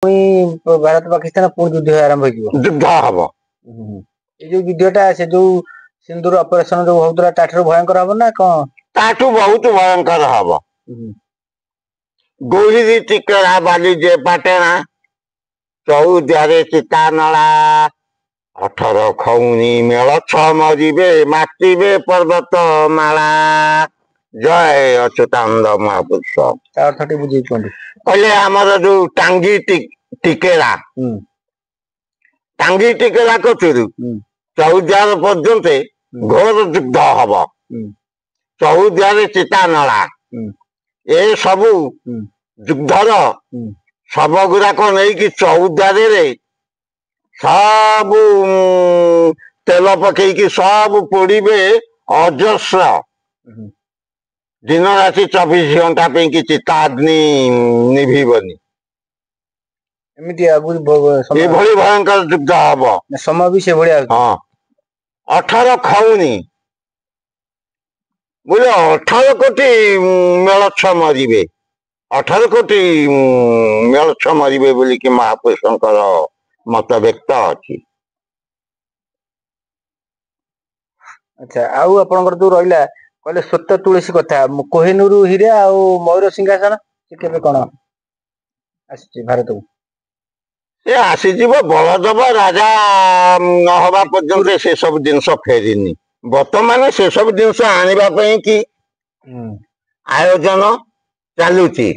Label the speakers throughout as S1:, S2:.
S1: भारत पाकिस्तान पुणी युद्ध आरंभ हो
S2: युद्ध हम
S1: जो युद्धटा से जो सिंदूर ऑपरेशन जो होउतरा ताठर भयंकर हबो ना कौन
S2: ताठू बहुत भयंकर हम गोहिरी टिकरा बाली जे पाटेना चौद्यारे चिता नला 18 खौनी मेल छ मरिबे मातिबे पर्वत माला जय अच्युतानंद महापुरुष
S1: अर्थ बुझे
S2: कहले आमर जो टांगी टिकेरा टांगी टिकेरा कथुरु चौद्यार पर्यंत घोर युद्ध हम चौद्यारे चिता नला ए सबू युद्धर सब गुराक नहीं कि चौद्यारे सब तेल पकईकी सब पोड़े अजस्र दिन राति 24 घंटा पे चिता अग्नि निभीबनी एभली भयंकर युद्ध हम
S1: समय भी से भाया
S2: हाँ 18 खौनी बोले 18 कोटी मेलछ मरिबे 18 कोटी मेलछ मरिबे बोली कि महापुरुषंकर मत व्यक्त अछि।
S1: अच्छा आउ आपनकर जो रहिला कहले सत्य तुलसी कथा कोहिनूर हीरा आ मयूर सिंहासन से केबे कोन आसी भारत को
S2: से आसी जीव बलदेव राजा न हवा पर्यंत से सब जिनस फेरिनी वर्तमान से सब जिनस आनिबा पई कि आयोजन चालुची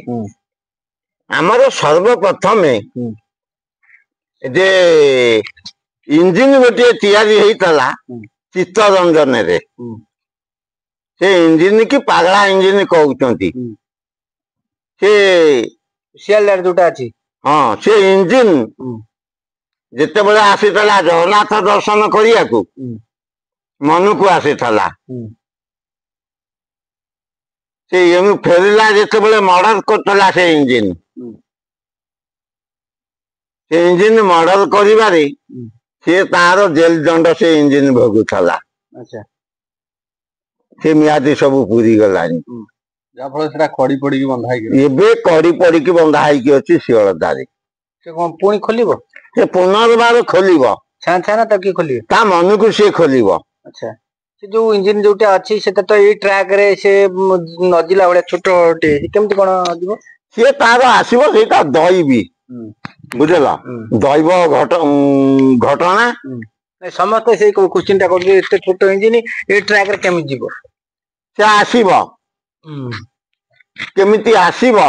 S2: हमर सर्वप्रथम जे इंजिन गोटे तैयारी होता चित्तरंजन रे से इंजिन की पागला इंजिन कहते से
S1: सियालदार जोटा अछि
S2: हाँ से इंजिन जिते बड़े आसी जगन्नाथ दर्शन करिया को मन को आसी से फेरला जिते बड़े मर्डर करला से इंजिन मर्डर करिबारे से तार जेल दंड से इंजिन भोगुथला
S1: अच्छा
S2: से मियादी सब पूरी गलानी
S1: जाफल सेटा खड़ी पड़ी की बंधा है
S2: एबे कड़ी पड़ी की बंधा है की अछि सियलदारी
S1: से कोन पुणी खोलिबो
S2: से पुनर्बार खोलिबो
S1: छान छान तक की खोलिबो
S2: ता मन को से खोलिबो
S1: अच्छा से जो इंजिन जोटा अछि सेटा तो ए ट्रैक रे से नजिला बडे छोटो टे केमति कोन दिबो
S2: से तार आसीबो सेटा दईबी बुझला दैव घटना
S1: समस्त से क्वेश्चन टा कर एते छोटो इंजिन ए ट्रैक रे केमि जीवो
S2: से आसीबो केमिति आसीबो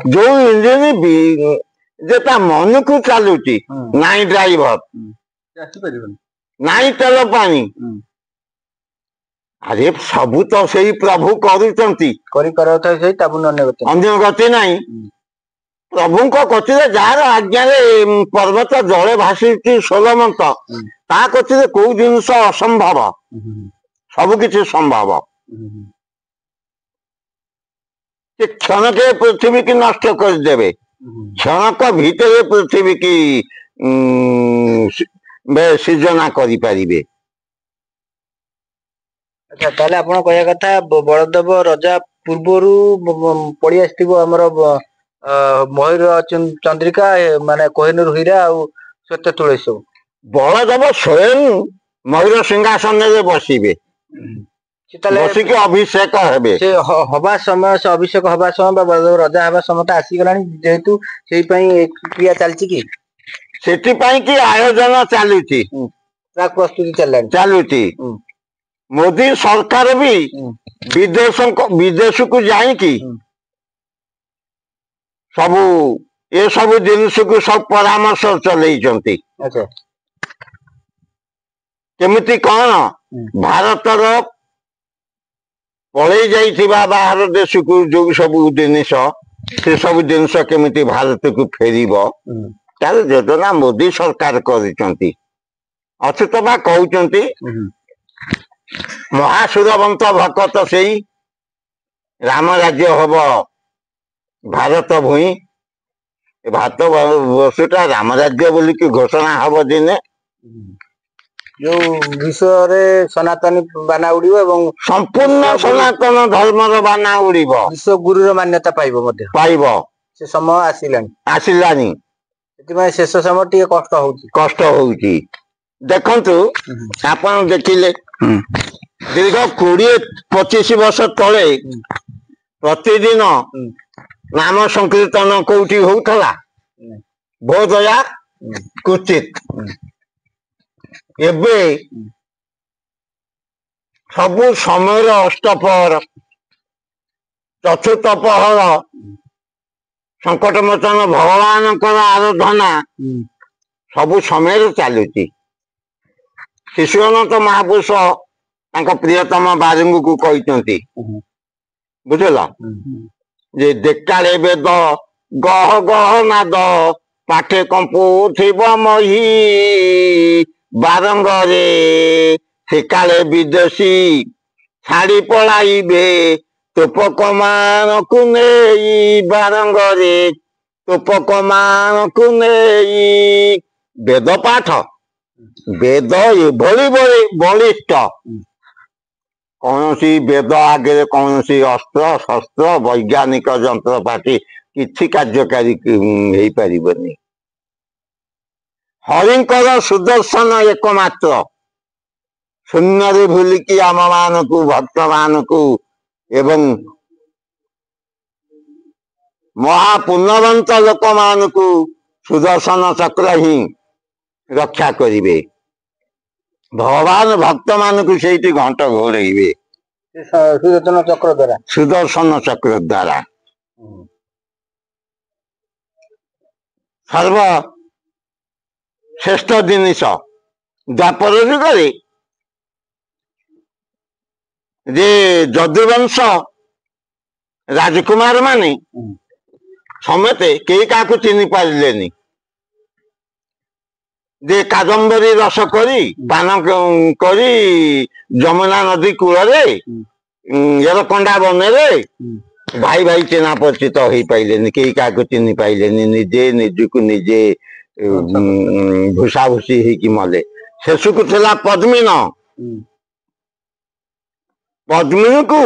S2: जो इंजिन भी जेता मन को चालुची नाई ड्राइवर
S1: आसी परिबन
S2: नाई तेल पानी अरे सबू तो सही प्रभु करूचंती
S1: करी करता सही ताबु
S2: अन्य गति नहीं प्रभु कथि जार आज्ञा पर्वत जले भासी सोलमंत ता कथि कौ जिनस असंभव सबकि संभव क्षण के पृथ्वी की नष्ट करदे क्षणक भीतर पृथ्वी की सृजना करें।
S1: अच्छा ताले आपण कहया कथा बलदेव राजा पूर्वरु पड़ी आसथिबो हमर मयूर चंद्रिका माने कोहिनूर हीरा आ सत्य तुलसी
S2: बलदेव स्वयं मयूर सिंहासन रे बसिबे बसिक अभिषेक हेबे
S1: से हवा समय से अभिषेक हवा समय बलदेव राजा हवा समय आसी गलानी जेहेतु सेही पई क्रिया चलची की
S2: सेठी पई की आयोजन चालुची
S1: प्राक प्रस्तुति
S2: चालुची मोदी सरकार भी विदेश को जाई की सबू ये सब जिनस को सब परामर्श चलई
S1: अच्छा
S2: केमिति कौन भारतर पलई जाइथिबा बाहर देश को जो सब जिनिस से सब जिनस केमिति भारत को फेरिबो तार योजना मोदी सरकार करिसंती अचुत बा कहउचंती महासुरवंत भक्त से राम राज्य हम भारत भूई भारत वर्षटा राम राज्य बोली की घोषणा हम दिने
S1: जो विश्व रे सनातन बाना उड़िबो एवं
S2: संपूर्ण सनातन धर्म बाना उड़िबो
S1: विश्व गुरु रो मान्यता पाइबो
S2: से
S1: समय आसिलानी ସେଥିପାଇଁ ଶେଷ ସମୟ ଟିକେ
S2: କଷ୍ଟ ହଉଛି। ଦେଖନ୍ତୁ ଆପଣ ଦେଖିଲେ ଦୀର୍ଘ 20-25 ବର୍ଷ ତଳେ ପ୍ରତିଦିନ ନାମ ସଂକୀର୍ତ୍ତନ କୋଉଠି ହଉଥିଲା? ବୋଧଗୟା କ୍ୱଚିତ। ଏବେ ସବୁ ସମୟର ଅଷ୍ଟପହର, ଚତୁର୍ଥ ପହର ସଙ୍କଟ ମୋଚନ ଭଗବାନଙ୍କର ଆରାଧନା ସବୁ ସମୟରେ ଚାଲୁଛି। ଶିଶୁଅନନ୍ତ ମହାପୁରୁଷ ତାଙ୍କ ପ୍ରିୟତମ ବାରିଙ୍ଗକୁ କହିଛନ୍ତି, ବୁଝିଲ, ଯେ ଦେଖାଳେ ବେଦ ଗହ ଗହ ନାଦ ପାଠେ କମ୍ପୁଥିବ ମହି ବାରଙ୍ଗରେ ସେକାଳେ ବିଦେଶୀ ଛାଡ଼ି ପଳାଇବେ ତୋପକମାନଙ୍କୁ ନେଇ ବାରଙ୍ଗରେ ତୋପକମାନଙ୍କୁ ନେଇ। ବେଦ ପାଠ, ବେଦ ଏଭଳି ବଳିଷ୍ଠ, କୌଣସି ବେଦ ଆଗରେ କୌଣସି ଅସ୍ତ୍ର ଶସ୍ତ୍ର ବୈଜ୍ଞାନିକ ଯନ୍ତ୍ରପାତି କିଛି କାର୍ଯ୍ୟକାରୀ ହେଇପାରିବନି। ହରିଙ୍କର ସୁଦର୍ଶନ ଏକମାତ୍ର, ଶୂନ୍ୟରେ ଭୁଲିକି ଆମ ମାନଙ୍କୁ ଭକ୍ତମାନଙ୍କୁ ଏବଂ ମହାପୁଣ୍ୟବନ୍ତ ଲୋକମାନଙ୍କୁ ସୁଦର୍ଶନ ଚକ୍ର ହିଁ ରକ୍ଷା କରିବେ। ଭଗବାନ ଭକ୍ତ ମାନଙ୍କୁ ସେଇଠି ଘଣ୍ଟ ଘୋଡେଇବେ
S1: ସୁଦର୍ଶନ ଚକ୍ର ଦ୍ୱାରା।
S2: ସୁଦର୍ଶନ ଚକ୍ର ଦ୍ୱାରା ସର୍ବ ଶ୍ରେଷ୍ଠ ଜିନିଷ। ଦ୍ୱାପର ଯୁଗରେ ଯେ ଯଦୁବଂଶ ରାଜକୁମାର ମାନେ ସମେତେ କେହି କାହାକୁ ଚିହ୍ନି ପାରିଲେନି। ଯେ କାଦମ୍ବରୀ ରସ କରି ପାନ କରି ଯମୁନା ନଦୀ କୂଳରେ ଏରକଣ୍ଡା ବନରେ ଭାଇ ଭାଇ ଚିହ୍ନା ପରିଚିତ ହେଇପାରିଲେନି, କେହି କାହାକୁ ଚିହ୍ନି ପାଇଲେନି, ନିଜେ ନିଜକୁ ନିଜେ ଭୂଷା ଭୂଷି ହେଇକି ମଲେ। ଶେଷକୁ ଥିଲା ପଦ୍ମିନ। ପଦ୍ମିନୀକୁ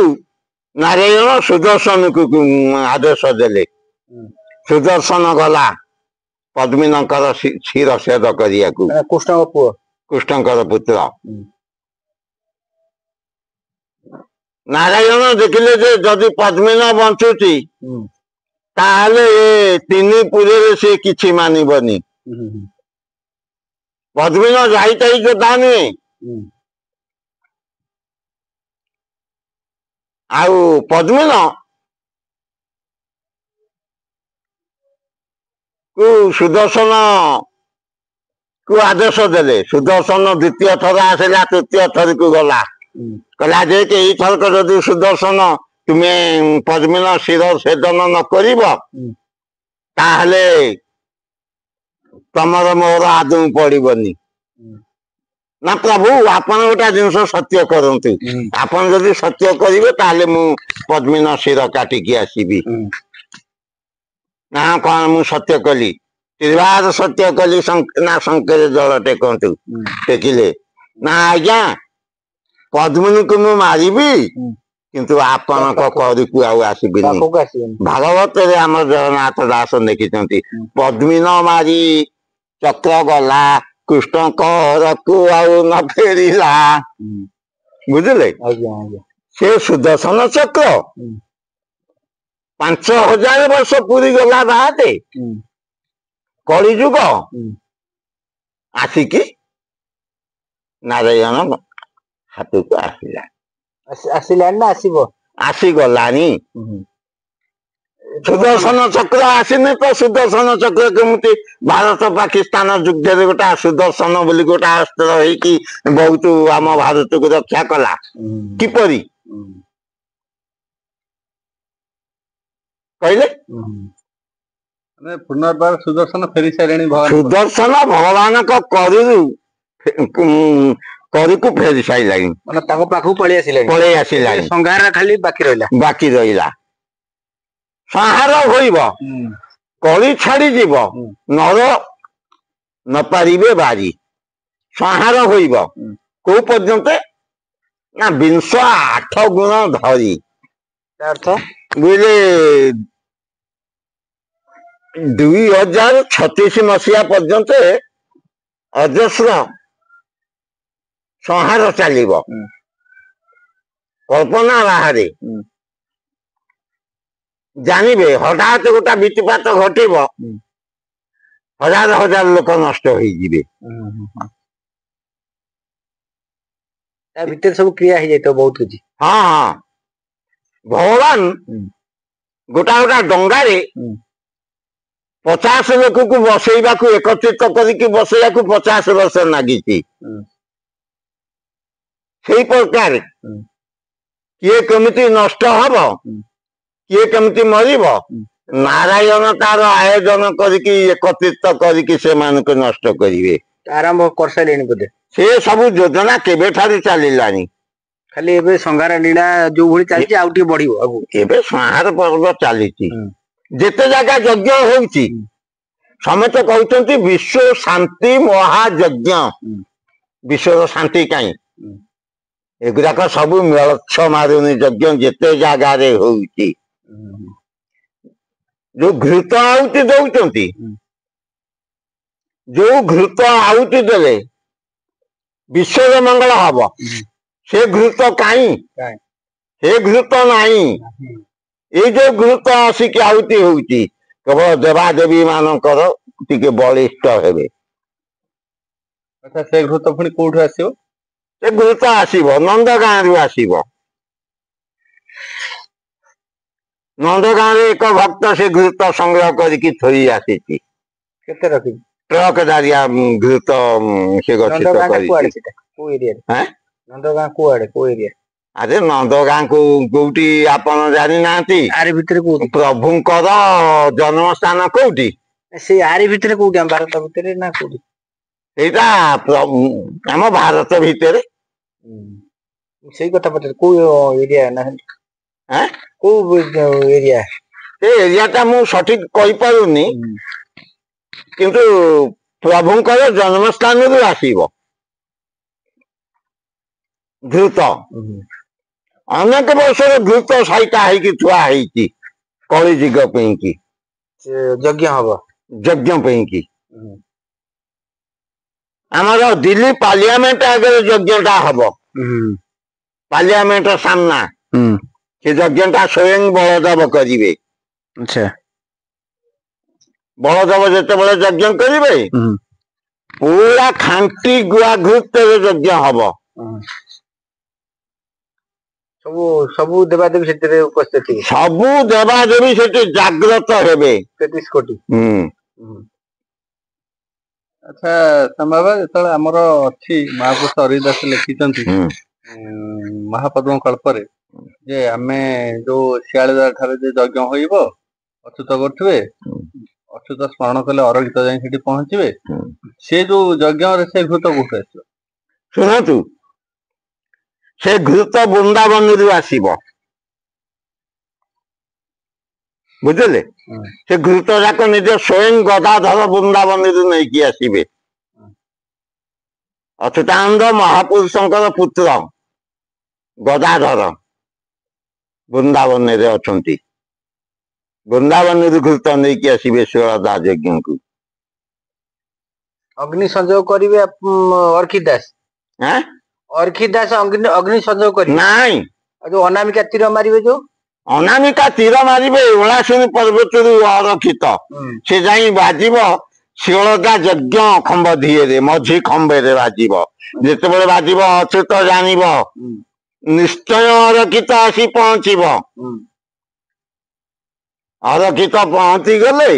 S2: ନାରାୟଣ ସୁଦର୍ଶନକୁ ଆଦେଶ ଦେଲେ। ସୁଦର୍ଶନ ଗଲା ପଦ୍ମିନଙ୍କର ଶିରଚ୍ଛେଦ କରିବାକୁ।
S1: କୃଷ୍ଣଙ୍କ ପୁଅ,
S2: କୃଷ୍ଣଙ୍କର ପୁତ୍ର। ନାରାୟଣ ଦେଖିଲେ ଯେ ଯଦି ପଦ୍ମିନ ବଞ୍ଚୁଛି ତାହେଲେ ଏ 3 ପୁରୀରେ ସେ କିଛି ମାନିବନି। ପଦ୍ମିନ ଯାଇତାଇ ଯୋଦ୍ଧା ନୁହେଁ, ଆଉ ପଦ୍ମିନ କୁ ସୁଦର୍ଶନ କୁ ଆଦେଶ ଦେଲେ। ସୁଦର୍ଶନ ଦ୍ୱିତୀୟ ଥର ଆସିଲା, ତୃତୀୟ ଥରକୁ ଗଲା, କହିଲା ଯେ ଏଇଥରକ ଯଦି ସୁଦର୍ଶନ ତୁମେ ପଦ୍ମିନ ଶିର ଛେଦନ ନ କରିବ ତାହେଲେ ତମର ମୋର ଆଦୌ ପଡିବନି। ନା ପ୍ରଭୁ, ଆପଣ ଗୋଟେ ଜିନିଷ ସତ୍ୟ କରନ୍ତୁ, ଆପଣ ଯଦି ସତ୍ୟ କରିବେ ତାହେଲେ ମୁଁ ପଦ୍ମିନ ଶିର କାଟିକି ଆସିବି। ନା କଣ ମୁଁ ସତ୍ୟ କଲି? ତ୍ରିବାର ସତ୍ୟ କଲି ନା ଶଙ୍କେରେ ଜଳ ଟେକନ୍ତୁ। ଟେକିଲେ ନା ଆଜ୍ଞା, ପଦ୍ମିନୀକୁ ମୁଁ ମାରିବି କିନ୍ତୁ ଆପଣଙ୍କ କରିକୁ ଆଉ ଆସିବିନି। ଭାଗବତରେ ଆମର ଜଗନ୍ନାଥ ଦାସ ଲେଖିଛନ୍ତି, ପଦ୍ମିନ ମାରି ଚକ୍ର ଗଲା କୃଷ୍ଣଙ୍କ ରକୁ ଆଉ ନ ଫେରିଲା। ବୁଝିଲେ? ସେ ସୁଦର୍ଶନ ଚକ୍ର 5000 ବର୍ଷ ପୁରୀ ଗଲା ବାହାରେ କଳିଯୁଗ ଆସିକି ନାରାୟଣ ହାତକୁ ଆସିଲା।
S1: ଆସିଲାଣି ନା ଆସିବ?
S2: ଆସିଗଲାଣି। ସୁଦର୍ଶନ ଚକ୍ର ଆସିନି ତ ସୁଦର୍ଶନ ଚକ୍ର କେମିତି ଭାରତ ପାକିସ୍ତାନ ଯୁଦ୍ଧରେ ଗୋଟେ ସୁଦର୍ଶନ ବୋଲି ଗୋଟେ ଅସ୍ତ୍ର ହେଇକି ବହୁତ ଆମ ଭାରତକୁ ରକ୍ଷା କଲା। କିପରି କହିଲେ?
S1: ପୁନର୍ବାର ସୁଦର୍ଶନ ଫେରି ସାରିଲେଣି।
S2: ସୁଦର୍ଶନ ଭଗବାନଙ୍କ କରିକୁ ଫେରି ସାରିଲାଣି,
S1: ମାନେ ତାଙ୍କ ପାଖକୁ ପଳେଇ
S2: ଆସିଲାଣି।
S1: ସଂହାର ଖାଲି
S2: ବାକି ରହିଲା। ସଂହାର ହୋଇବ, କଳି ଛାଡିଯିବ, ନର ନ ପାରିବେ ବାରି। ସଂହାର ହୋଇବ କୋଉ ପର୍ଯ୍ୟନ୍ତ? ନା 28 ଗୁଣ ଧରି। ବୁଝିଲେ? 2036 पर्यंत अजस्र संहार चलिब कल्पना बाहर जानवे हठात गोटा वित्तपात घटब हजार हजार लोक नष्ट हो
S1: सब क्रिया हो जाए बहुत कुछ
S2: हाँ हाँ भगवान गोटा गोटा डंगारे 50 लोक को बसैवा एकत्रित करके बसैवा 50 वर्ष लगी प्रकार किए केमिति नष्ट हब किए केमिति मरिब नारायण तार आयोजन करके एकत्रित करके से मानक नष्ट करिवे
S1: आरंभ कर सारे बोधे
S2: से सब योजना केबे ठारी चलिलानी
S1: खाली एबे संहार लीला जो भली चलछि आउटी बढ़िबो आगु
S2: एबे संहार पर्व चलिछि जेते जगह यज्ञ होउछि समेत कहउछन्ति विश्व शांति महायज्ञ विश्व शांति काई एगुराक सब मेलक्ष मारुनी यज्ञ जेते जगह रे होउछि जो घृत आहुति दउछन्ति जो घृत आहुति देले विश्व मंगल हब से घृत काई से घृत नाही ये जो घृत आसिक आहुति होउछि केवल देवादेवी मानकर टिके बलिष्ठ हेबे
S1: अच्छा से घृत पुणी कोठु आसीबो
S2: से घृत आसीबो नंदगां रु आसीबो नंदगां रे एक भक्त से घृत संग्रह करके थई आसीछि
S1: केते रखि
S2: ट्रक दारिया घृत से गठित करी
S1: को एरिया हैं नंदगां को आड़े को एरिया
S2: अरे नंदगां को कोउटी आपण जानि नांती
S1: आरे भितर को
S2: प्रभुंकर जन्म स्थान कोउटी
S1: से आरे भितर कोउटी हम भारत भितर ना कोउटी
S2: एटा हम भारत भितर
S1: सही कथा पते को एरिया ना
S2: हैं
S1: को एरिया
S2: ए एरिया ता मु सठिक कहि पारुनी किंतु प्रभुंकर जन्म स्थान रु आसीबो घृत अनेक वर्ष घृत सहिता है थुआ है कलिजुग
S1: यज्ञ हम
S2: यज्ञ आमर दिल्ली पार्लियामेंट आगे यज्ञटा हम पार्लियामेंट सामना से यज्ञटा स्वयं बलदेव करेंगे
S1: अच्छा
S2: बलदेव जिते यज्ञ करेंगे पूरा खांटी गुआ घृत यज्ञ हम
S1: सबु सबु देवादेवी सेते उपस्थित
S2: सबु देवादेवी सेते जागृत हेबे
S1: 33 कोटी अच्छा संभाव जेतले हमर अछि महापुरुष हरिदास लिखितंती महापद्म कल्परे जे आमे जो शियाळदार ठारे जे यज्ञ होइबो अच्युत करथबे अच्युत स्मरण कले अरगित जाई सेठी पहुंचीबे से जो यज्ञ रे से घृत कोठे
S2: सुनतु से घृत वृंदावन रु आसीबो बुझले से घृत जाक निज स्वयं गदाधर वृंदावन रु नहीं कि आसीबे अच्युतानंद महापुरुषंकर पुत्र गदाधर वृंदावन रे अछंती वृंदावन रु घृत नहीं कि आसीबे शिवदा यज्ञ को
S1: अग्नि संजोग करिवे अर्किदास
S2: हैं
S1: अर्किदास अग्नि संजोग करिवे
S2: नहीं
S1: जो अनामिका तीर मारिवे जो
S2: अनामिका तीर मारिबे ओलासुनी पर्वत रु अरखित से जाई बाजिब शिवदा यज्ञ खंब धीरे मझी खंबे रे बाजिब जेते बेले बाजिब अच्युत जानिब निश्चय अरखित आसी पहुंचीब अरखित पहुंची गले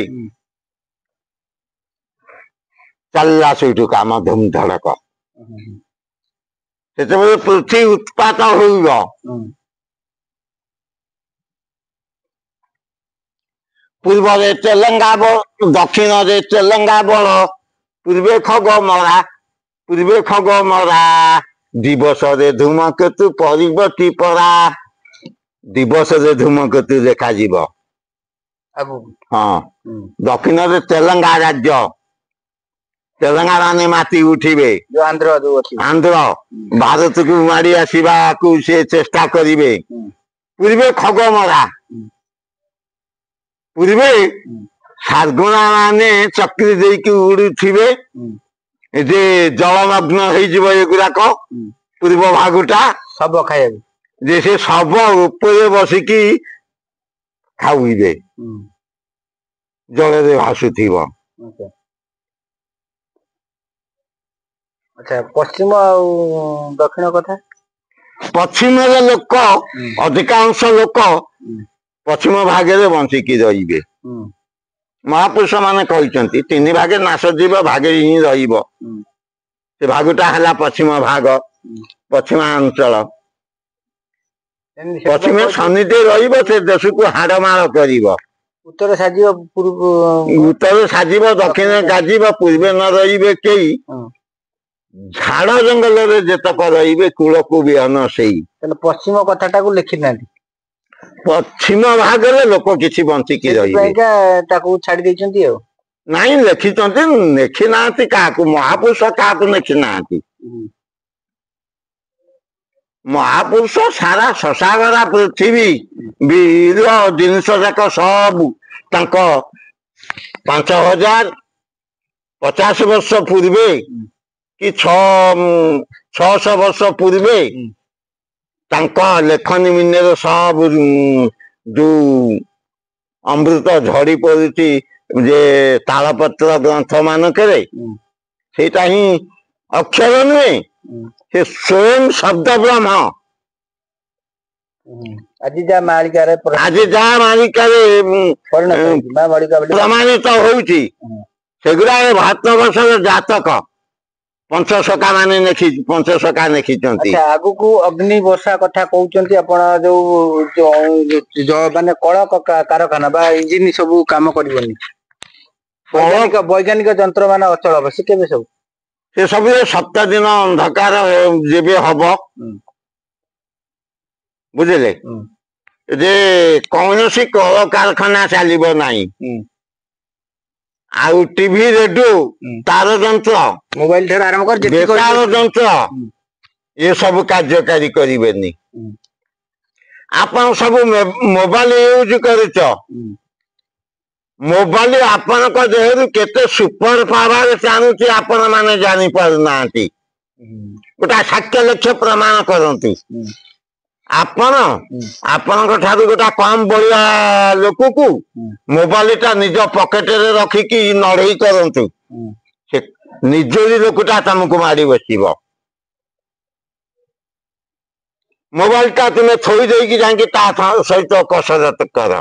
S2: चलला सेठू काम धूम धड़क से पृथ्वी उत्पात हो पूर्व तेलंगा दक्षिण तेलंगा बल पूर्वे खग मरा दिवस रे धूमकेतु परिवर्ती परा दिवस रे धूमकेतु देखा जीव हाँ दक्षिण रे तेलंगा राज्य तेलंगा माने माती उठिबे
S1: जो आंध्र
S2: भारत को मारी आसीबा को से चेष्टा करिवे पूर्वे खग मरा पूर्वे ଶାଗୁଣା ମାନେ ଚକ୍ରି ଦେଇକି ଉଡୁଥିବେ ଯେ ଜଳମଗ୍ନ ହେଇଯିବ ଏଗୁଡାକ ପୂର୍ବ ଭାଗଟା
S1: ଶବ ଖାଇବାକୁ
S2: ଯେ ସେ ଶବ ଉପରେ ବସିକି ଖାଉଇବେ ଜଳରେ ଭାସୁଥିବ।
S1: ଆଚ୍ଛା ପଶ୍ଚିମ ଆଉ ଦକ୍ଷିଣ କଥା
S2: ପଶ୍ଚିମର ଲୋକ ଅଧିକାଂଶ ଲୋକ ପଶ୍ଚିମ ଭାଗରେ ବଞ୍ଚିକି ରହିବେ। ମହାପୁରୁଷ ମାନେ କହିଛନ୍ତି 3 ଭାଗେ ନାଶ ଯିବ ଭାଗେ ହିଁ ରହିବ। ସେ ଭାଗଟା ହେଲା ପଶ୍ଚିମ ଭାଗ ପଶ୍ଚିମାଞ୍ଚଳ। ପଶ୍ଚିମ ଶନିଟେ ରହିବ ସେ ଦେଶକୁ ହାଡମାଳ କରିବ।
S1: ଉତ୍ତର ସାଜିବ
S2: ଉତ୍ତର ସାଜିବ ଦକ୍ଷିଣ ଗାଜିବ ପୂର୍ବେ ନ ରହିବେ କେହି ଝାଡ ଜଙ୍ଗଲରେ ଯେତକ ରହିବେ କୂଳକୁ ବିହନ ସେଇ।
S1: ପଶ୍ଚିମ କଥାଟାକୁ ଲେଖିନାହାନ୍ତି
S2: ପଶ୍ଚିମ ଭାଗରେ ଲୋକ କିଛି ବଞ୍ଚିକି ରହିବେ
S1: ତାକୁ ଛାଡି ଦେଇଛନ୍ତି ଆଉ
S2: ନାଇଁ ଲେଖିଛନ୍ତି ଲେଖି ନାହାନ୍ତି କାହାକୁ ମହାପୁରୁଷ କାହାକୁ ଲେଖି ନାହାନ୍ତି। ମହାପୁରୁଷ ସାରା ଶଶାଗରା ପୃଥିବୀ ବୀର ଜିନିଷ ଯାକ ସବୁ ତାଙ୍କ 5050 ବର୍ଷ ପୂର୍ବେ କି 600 ବର୍ଷ ପୂର୍ବେ ତାଙ୍କ ଲେଖନୀ ମିନରେ ସବୁ ଯୋଉ ଅମୃତ ଝଡି ପଡୁଛି ଯେ ତାଳପତ୍ର ଗ୍ରନ୍ଥ ମାନଙ୍କରେ ସେଇଟା ହିଁ ଅକ୍ଷର ନୁହେଁ ସେ ସ୍ୱୟଂ ଶବ୍ଦ ବ୍ରହ୍ମ।
S1: ଆଜି ଯାହା ମାଳିକାରେ
S2: ପ୍ରମାଣିତ ହଉଛି ସେଗୁଡା ଭାରତବର୍ଷର ଜାତକ ପଞ୍ଚସଖା ମାନେ ପଞ୍ଚସଖା ଲେଖିଛନ୍ତି।
S1: ଆଗକୁ ଅଗ୍ନି ବର୍ଷା କଥା କହୁଛନ୍ତି ଆପଣ ଯୋଉ ମାନେ କଳ କାରଖାନା ବା ଇଞ୍ଜିନ ସବୁ କାମ କରିବନି ବୈଜ୍ଞାନିକ ଯନ୍ତ୍ର ମାନେ ଅଚଳ ହବ ସେ କେବେ ସବୁ
S2: ସେ ସବୁ 7 ଦିନ ଅନ୍ଧକାର ଯେବେ ହବ ବୁଝିଲେ ଯେ କୌଣସି କଳକାରଖାନା ଚାଲିବ ନାହିଁ ଆଉ ଟିଭି ରେଡିଓ ତାର ଯନ୍ତ୍ର
S1: ମୋବାଇଲ ଠାରୁ ଆରମ୍ଭ କରି
S2: ବେତାର ଯନ୍ତ୍ର ଏସବୁ କାର୍ଯ୍ୟକାରୀ କରିବେନି। ଆପଣ ସବୁ ମୋବାଇଲ ୟୁଜ କରୁଛ ମୋବାଇଲ ଆପଣଙ୍କ ଦେହରୁ କେତେ ସୁପର ପାୱାର ଟାଣୁଛି ଆପଣ ମାନେ ଜାଣିପାରୁନାହାନ୍ତି। ଗୋଟା ସାକ୍ଷ୍ୟ ଲକ୍ଷ୍ୟ ପ୍ରମାଣ କରନ୍ତୁ। ଆପଣ ଆପଣଙ୍କ ଠାରୁ ଗୋଟା କମ ବଳିଆ ଲୋକକୁ ମୋବାଇଲ ଟା ନିଜ ପକେଟରେ ରଖିକି ନଢେଇ କରନ୍ତୁ ସେ ନିଜରି ଲୋକଟା ତମକୁ ମାଡି ବସିବ। ମୋବାଇଲ ଟା ତୁମେ ଥୋଇ ଦେଇକି ଯାଇକି ତା ସହିତ କସରତ କର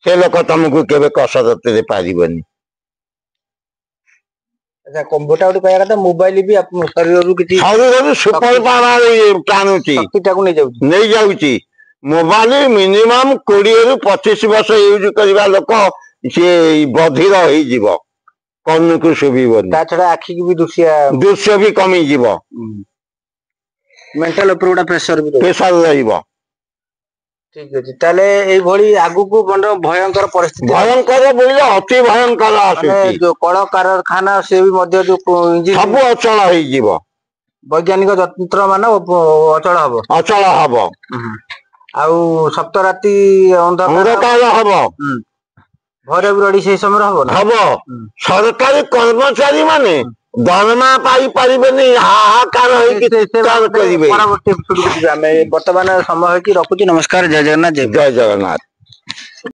S2: ସେ ଲୋକ ତମକୁ କେବେ କସରତରେ ପାରିବନି।
S1: ଗୋଟେ କହିବା କଥା ମୋବାଇଲ ବି ଶରୀରରୁ
S2: ସୁପର ପାୱାର ଟାଣୁଛି ନେଇଯାଉଛି। ମୋବାଇଲ ମିନିମମ୍ 20ରୁ 25 ବର୍ଷ ୟୁଜ କରିବା ଲୋକ ସିଏ ବଧିର ହେଇଯିବ କର୍ଣ୍ଣକୁ ଶୁଭିବନି
S1: ତା ଛଡା ଆଖିକି ବି
S2: ଦୃଶ୍ୟ ବି କମିଯିବ
S1: ମେଣ୍ଟାଲ ଉପରେ ଗୋଟେ ପ୍ରେସର
S2: ରହିବ।
S1: ଠିକ ଅଛି ତାହେଲେ ଏଇଭଳି ଆଗକୁ ଭୟଙ୍କର ପରିସ୍ଥିତି
S2: ଭୟଙ୍କର ବୋଇଲେ ଅତି ଭୟଙ୍କର ଆସୁଛି
S1: ଯୋଉ କଳ କାରଖାନା ସେ ବି ମଧ୍ୟ ଯୋଉ
S2: ସବୁ ଅଚଳ ହେଇଯିବ
S1: ବୈଜ୍ଞାନିକ ଯନ୍ତ୍ର ମାନ ଅଚଳ ହବ ଆଉ ସପ୍ତରାତି ଅନ୍ଧକାର
S2: ହବ
S1: ଘରେ ରଡି ସେଇ ସମୟରେ ହବ
S2: ସରକାରୀ କର୍ମଚାରୀ ମାନେ ଦରମା ପାଇପାରିବେନି ହାହାକାର ହେଇକି କରିବେ।
S1: ପରବର୍ତ୍ତୀ ଆମେ ବର୍ତ୍ତମାନ ସମୟ ହେଇକି ରଖୁଛି। ନମସ୍କାର, ଜୟ ଜଗନ୍ନାଥ।
S2: ଜୟ ଜଗନ୍ନାଥ।